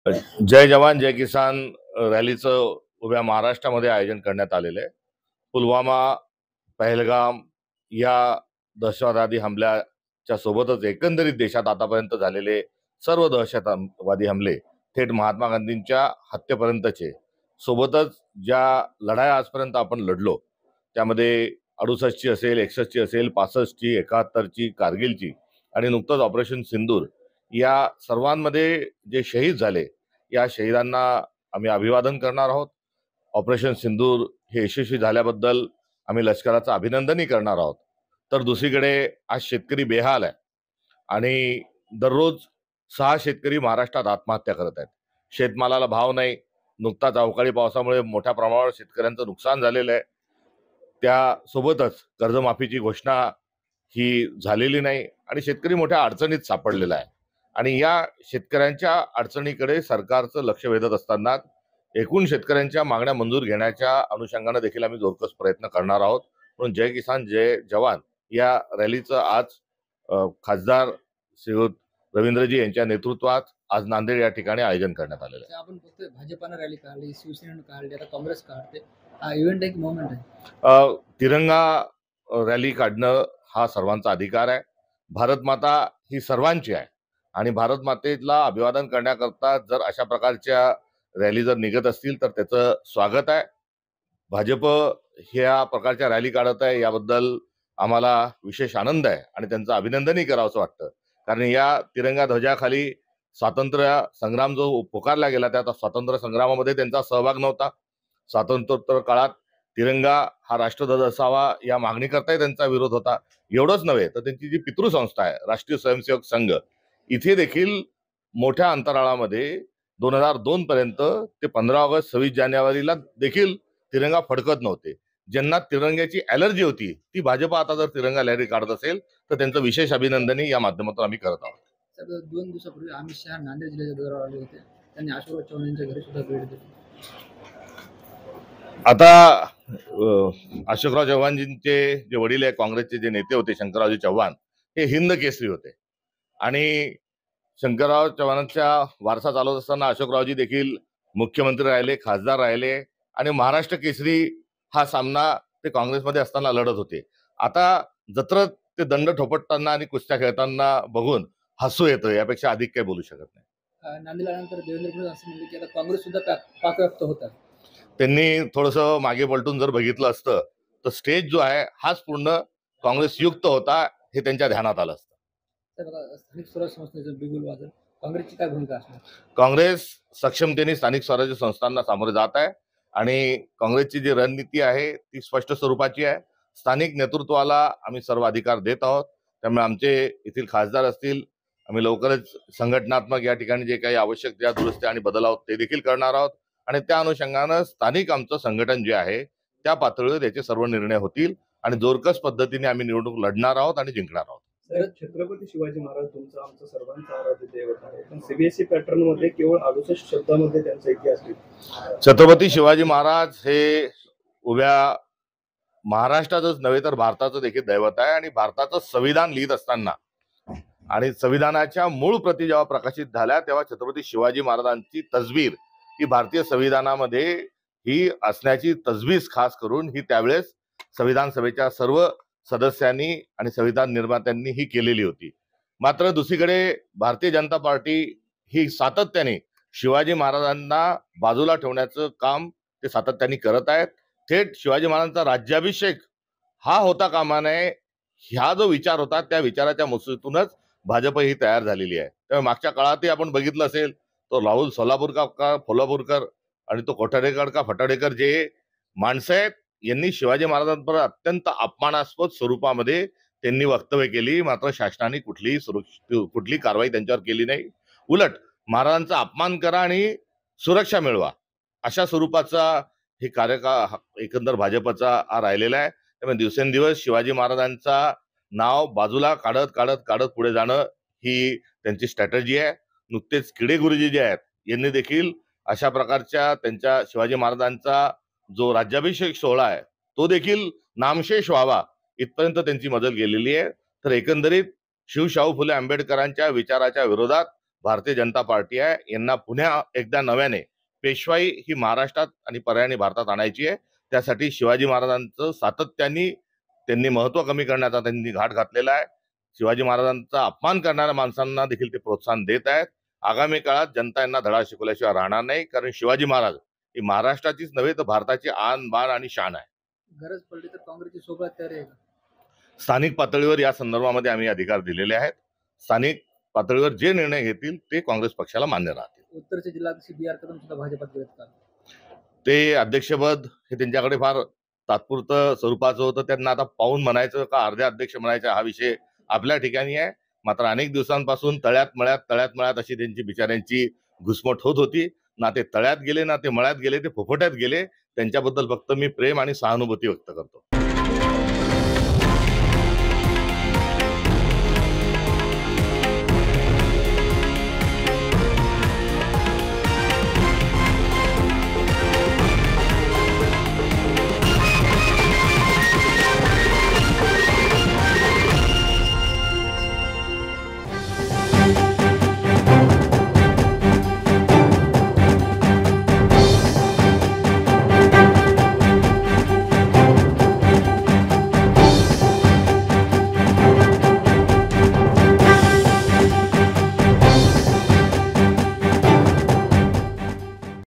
जय जवान जय किसान रॅलीचं उभ्या महाराष्ट्रामध्ये आयोजन करण्यात आलेलं आहे। पुलवामा, पहलगाम या दहशतवादी हमल्याच्या सोबतच एकंदरीत देशात आतापर्यंत झालेले सर्व दहशतवादी हमले थेट महात्मा गांधींच्या हत्येपर्यंतचे, सोबतच ज्या लढाया आजपर्यंत आपण लढलो त्यामध्ये 68ची असेल, 61ची असेल, 65ची, 71ची, कारगिलची आणि नुकतंच ऑपरेशन सिंदूर, या सर्वांमध्ये जे शहीद झाले या शहीदांना आम्ही अभिवादन करणार आहोत। ऑपरेशन सिंदूर हे यशस्वी झाल्याबद्दल आम्ही लष्कराचं अभिनंदनही करणार आहोत। तर दुसरीकडे आज शेतकरी बेहाल आहे आणि दररोज 6 शेतकरी महाराष्ट्रात आत्महत्या करत आहेत। शेतमालाला भाव नाही, नुकताच अवकाळी पावसामुळे मोठ्या प्रमाणावर शेतकऱ्यांचं नुकसान झालेलं आहे। त्यासोबतच कर्जमाफीची घोषणा ही झालेली नाही आणि शेतकरी मोठ्या अडचणीत सापडलेला आहे आणि या शेतकऱ्यांच्या अडचणीकडे सरकारचं लक्ष वेधत असताना एकूण शेतकऱ्यांच्या मागण्या मंजूर घेण्याच्या अनुषंगाने देखील आम्ही जोरकस प्रयत्न करणार आहोत। म्हणून जय किसान जय जवान या रॅलीचं आज खासदार श्रीयुत रवींद्रजी यांच्या नेतृत्वात आज नांदेड या ठिकाणी आयोजन करण्यात आलेलं आहे। आपण बघतोय भाजपाने रॅली काढली, शिवसेनेने काढली, आता काँग्रेस काढते। हा इव्हेंट एक मोमेंट आहे। तिरंगा रॅली काढणं हा सर्वांचा अधिकार आहे। भारत माता ही सर्वांची आहे आणि भारत मातेला अभिवादन करण्याकरता जर अशा प्रकारच्या रॅली जर निघत असतील तर त्याचं स्वागत आहे। भाजप ह्या प्रकारच्या रॅली काढत आहे याबद्दल आम्हाला विशेष आनंद आहे आणि त्यांचं अभिनंदनही करावंसं वाटतं, कारण या तिरंगा ध्वजाखाली स्वातंत्र्य संग्राम जो पुकारला गेला त्या स्वातंत्र्य संग्रामामध्ये त्यांचा सहभाग नव्हता। स्वातंत्र्योत्तर काळात तिरंगा हा राष्ट्रध्वज असावा या मागणीकरताही त्यांचा विरोध होता। एवढंच नव्हे तर त्यांची जी पितृसंस्था आहे राष्ट्रीय स्वयंसेवक संघ, इथे देखील मोठ्या अंतराळामध्ये 2002 पर्यंत ते 15 ऑगस्ट 26 जानेवारीला देखील तिरंगा फडकत नव्हते। ज्यांना तिरंग्याची ॲलर्जी होती ती भाजप आता जर तिरंगा रॅली काढत असेल तर त्यांचं विशेष अभिनंदनही या माध्यमातून आम्ही करत आहोत। 2 दिवसापूर्वी अमित शहा नांदेड जिल्ह्याच्या दौऱ्यावर आले होते, त्यांनी अशोकराव चव्हाण यांच्या घरी सुद्धा भेट दिली। आता अशोकराव चव्हाणजींचे जे वडील आहे, काँग्रेसचे जे नेते होते शंकररावजी चव्हाण, हे हिंद केसरी होते आणि शंकरराव चव्हाणांचा वारसा चालवत असताना अशोकरावजी देखील मुख्यमंत्री राहिले, खासदार राहिले आणि महाराष्ट्र केसरी हा सामना ते काँग्रेसमध्ये असताना लढत होते। आता जत्रत ते दंड ठोपटताना आणि कुस्त्या खेळताना बघून हसू येतं, यापेक्षा अधिक काही बोलू शकत नाही। नांदेडनंतर देवेंद्र फडणवीस असं म्हणले की आता काँग्रेस सुद्धा पाकव्याप्त होता। त्यांनी थोडंसं मागे पलटून जर बघितलं असतं तर स्टेज जो आहे हाच पूर्ण काँग्रेस युक्त होता हे त्यांच्या ध्यानात आलं असतं। स्थानिक स्वराज्य संस्थेचं बिगुल वाजल, काँग्रेसची काय भूमिका असणार? काँग्रेस सक्षमतेने स्थानिक स्वराज्य संस्थांना सामोरे जात आहे आणि काँग्रेसची जी रणनीती आहे ती स्पष्ट स्वरूपाची आहे। स्थानिक नेतृत्वाला आम्ही सर्व अधिकार देत आहोत, त्यामुळे आमचे येथील खासदार असतील, आम्ही लवकरच संघटनात्मक या ठिकाणी जे काही आवश्यक ज्या दुरुस्त्या आणि बदल आहोत ते देखील करणार आहोत आणि त्या अनुषंगानं स्थानिक आमचं संघटन जे आहे त्या पातळीवर याचे सर्व निर्णय होतील आणि जोरकस पद्धतीने आम्ही निवडणूक लढणार आहोत आणि जिंकणार आहोत। छत्रपती शिवाजी महाराज तुमचा आमचा सर्वांचा आराध्य दैवत आहे, पण सीबीएसई पॅटर्न मध्ये केवळ 68 शब्दामध्ये त्यांचा इतिहास लिहितो। छत्रपती शिवाजी महाराज हे उभ्या महाराष्ट्राचंच नव्हे तर भारताचं देखील दैवत आहे आणि भारताचं संविधान लिहित असताना आणि संविधानाच्या मूळ प्रती जेव्हा प्रकाशित झाल्या तेव्हा छत्रपती शिवाजी महाराजांची तसबीर ही भारतीय संविधानामध्ये ही असण्याची तजवीज खास करून ही त्यावेळेस संविधान सभेच्या सर्व सदस्यांनी आणि संविधान निर्मात्यांनी ही केलेली होती। मात्र दुसरीकडे भारतीय जनता पार्टी ही सातत्याने शिवाजी महाराजांना बाजूला ठेवण्याचं काम ते सातत्याने करत आहेत। थेट शिवाजी महाराजांचा राज्याभिषेक हा होता कामा नये, ह्या जो विचार होता त्या विचाराच्या मुसूतूनच भाजप ही तयार झालेली आहे। त्यामुळे मागच्या काळातही आपण बघितलं असेल तो राहुल सोलापूरकर आणि तो कोठारेकर का फटाडेकर जे माणसं आहेत यांनी शिवाजी महाराजांवर अत्यंत अपमानास्पद स्वरूपामध्ये त्यांनी वक्तव्य केली, मात्र शासनाने कुठली कारवाई त्यांच्यावर केली नाही। उलट महाराजांचा अपमान करा आणि सुरक्षा मिळवा अशा स्वरूपाचा हे कार्यकाळ एकंदर भाजपचा हा राहिलेला आहे। त्यामुळे दिवसेंदिवस शिवाजी महाराजांचा नाव बाजूला काढत पुढे जाणं ही त्यांची स्ट्रॅटेजी आहे। नुकतेच किडे गुरुजी जे आहेत यांनी देखील अशा प्रकारच्या त्यांच्या शिवाजी महाराजांचा जो राज्याभिषेक सोहळा आहे तो देखील नामशेष व्हावा इथपर्यंत त्यांची मजल गेलेली आहे। तर एकंदरीत शिवशाहू फुले आंबेडकरांच्या विचाराच्या विरोधात भारतीय जनता पार्टी आहे. यांना पुन्हा एकदा नव्याने पेशवाई ही महाराष्ट्रात आणि पर्यायाने भारतात आणायची आहे. त्यासाठी शिवाजी महाराजांचं सातत्याने त्यांनी महत्व कमी करण्याचा त्यांनी घाट घातलेला आहे. शिवाजी महाराजांचा अपमान करणाऱ्या माणसांना देखील ते प्रोत्साहन देत आहेत. आगामी काळात जनता यांना धडा शिकवल्याशिवाय राहणार नाही, कारण शिवाजी महाराज ही महाराष्ट्राचीच नव्हे तर भारताची आन बाण आणि शान आहे. गरज पडली तर काँग्रेसची सोबत तयारी आहे का? स्थानिक पातळीवर या संदर्भामध्ये आम्ही अधिकार दिलेले आहेत. स्थानिक पातळीवर जे निर्णय घेतील ते काँग्रेस पक्षाला मान्य राहतील. उत्तरचे जिल्हाध्यक्ष बी आर कदम सुद्धा भाजपात गेलेत का? ते अध्यक्षपद हे त्यांच्याकडे फार तात्पुरतं स्वरूपाचं होतं. त्यांना आता पाहून म्हणायचं का अर्धे अध्यक्ष म्हणायचं हा विषय आपल्या ठिकाणी आहे. मात्र अनेक दिवसांपासून तळ्यात मळ्यात अशी त्यांची बिचाऱ्यांची घुसमट होत होती. ना ते तळ्यात गेले, ना ते मळ्यात गेले, ते फुफट्यात गेले. त्यांच्याबद्दल फक्त मी प्रेम आणि सहानुभूती व्यक्त करतो.